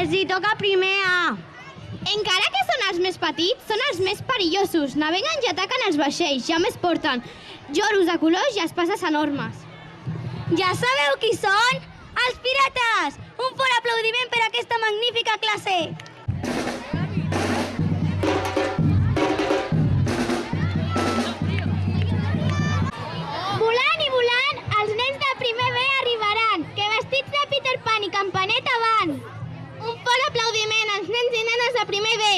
Els hi toca primer A. Encara que són els més petits, són els més perillosos. Naveguen i ataquen els vaixells, ja més porten lloros de colors i espases enormes. Ja sabeu qui són? Els pirates! Un fort aplaudiment per a aquesta magnífica classe! Volant i volant, els nens de primer B arribaran, que vestits de Peter Pan i campaneta van. Un fort aplaudiment als nens i nenes de primer B.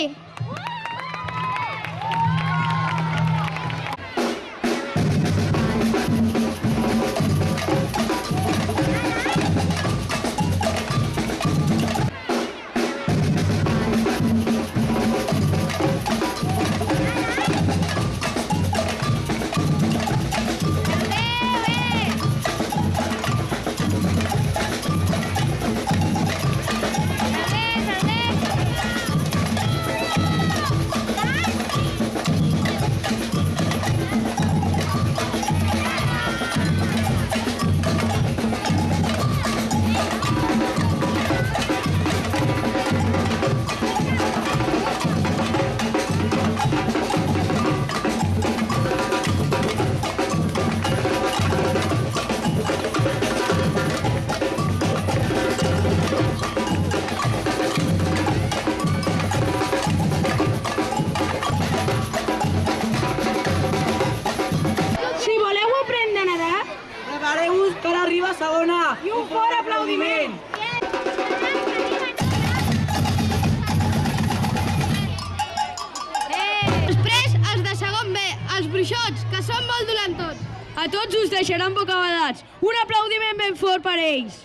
segona i un fort aplaudiment. Després, els de segon B, els bruixots, que són molt dolentots. A tots us deixaran bocabadats. Un aplaudiment ben fort per ells.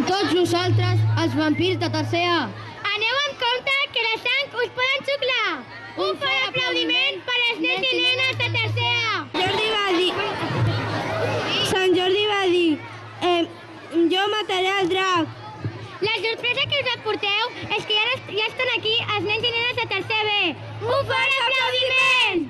Tots nosaltres, els vampirs de tercer A. Aneu amb compte que la sang us poden xuclar. Un fort aplaudiment per als nens i nenes de tercer A. Sant Jordi va dir, jo mataré el drac. La sorpresa que us aporteu és que ja estan aquí els nens i nenes de tercer B. Un fort aplaudiment!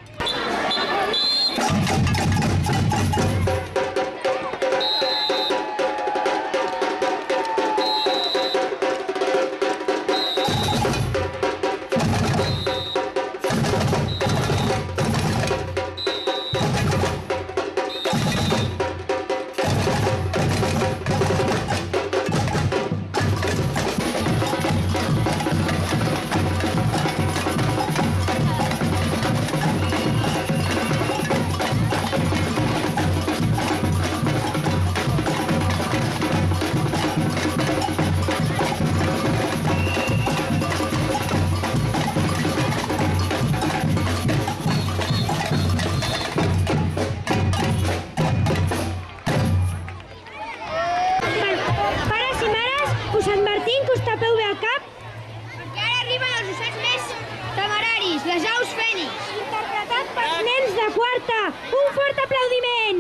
Les aus fènix. Interpretat pels nens de quarta. Un fort aplaudiment.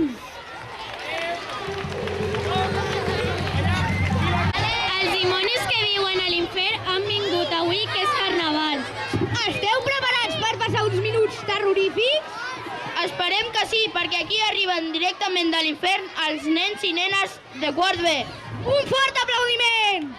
Els dimonis que viuen a l'infern han vingut avui, que és carnaval. Esteu preparats per passar uns minuts terrorífics? Esperem que sí, perquè aquí arriben directament de l'infern els nens i nenes de quart B. Un fort aplaudiment!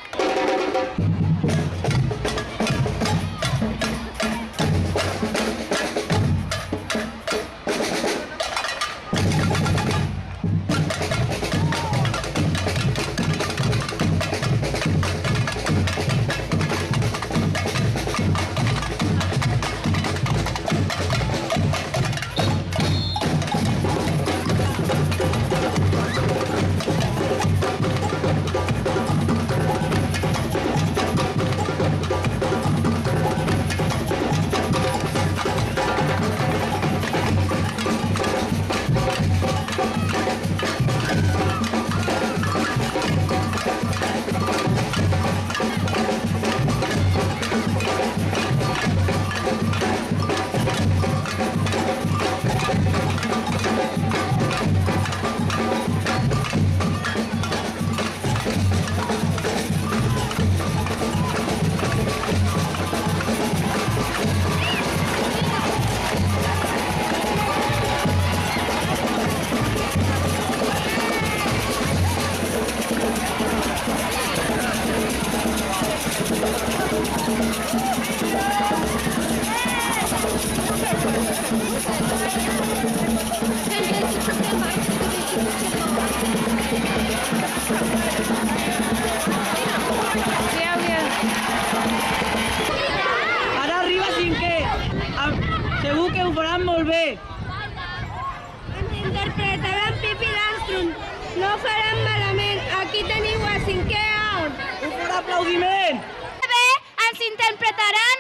interpretaran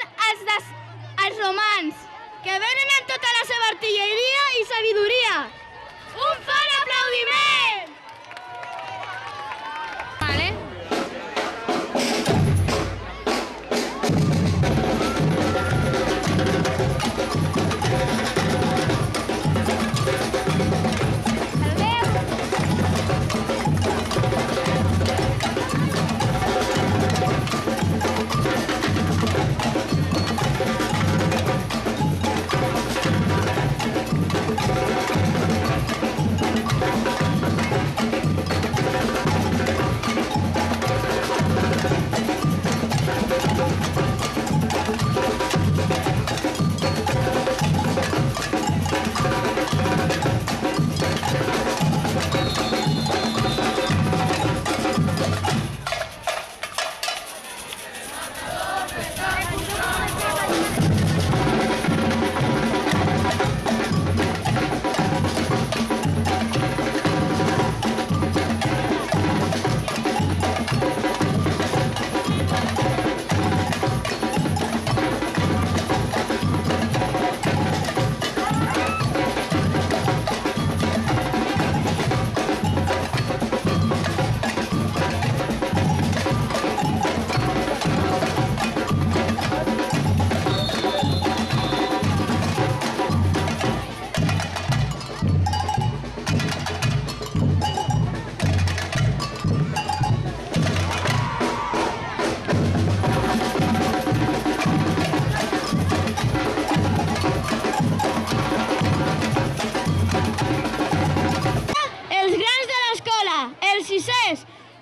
els romans, que venen amb tota la seva artilleria i sabidoria. Un fort aplaudiment! Vale.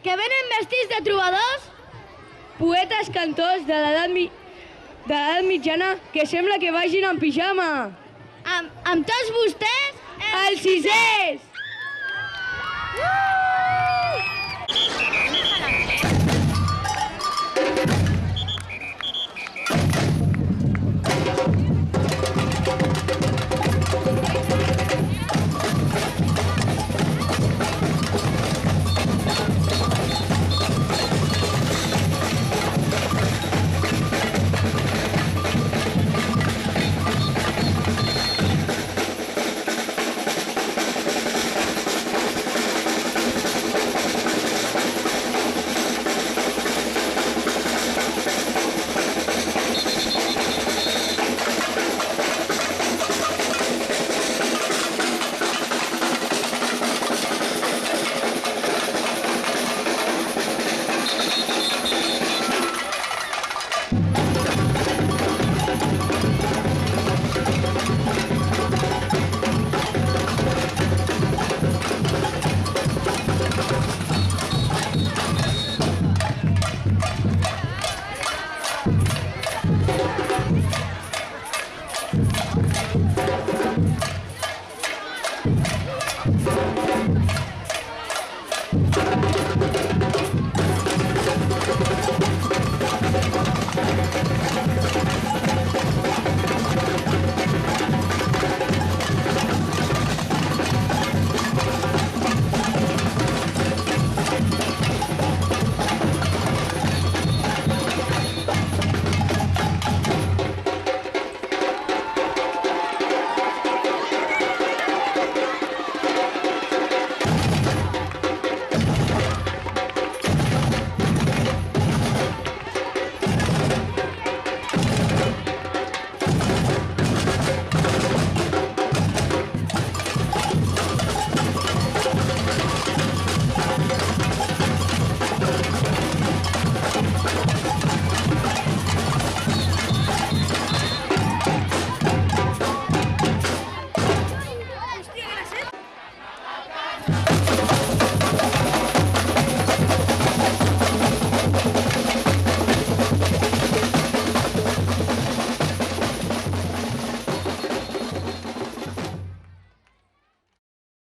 Que venen vestits de trobadors, Poetes cantors de l'edat mitjana que sembla que vagin en pijama. amb tots vostès, Els sisers!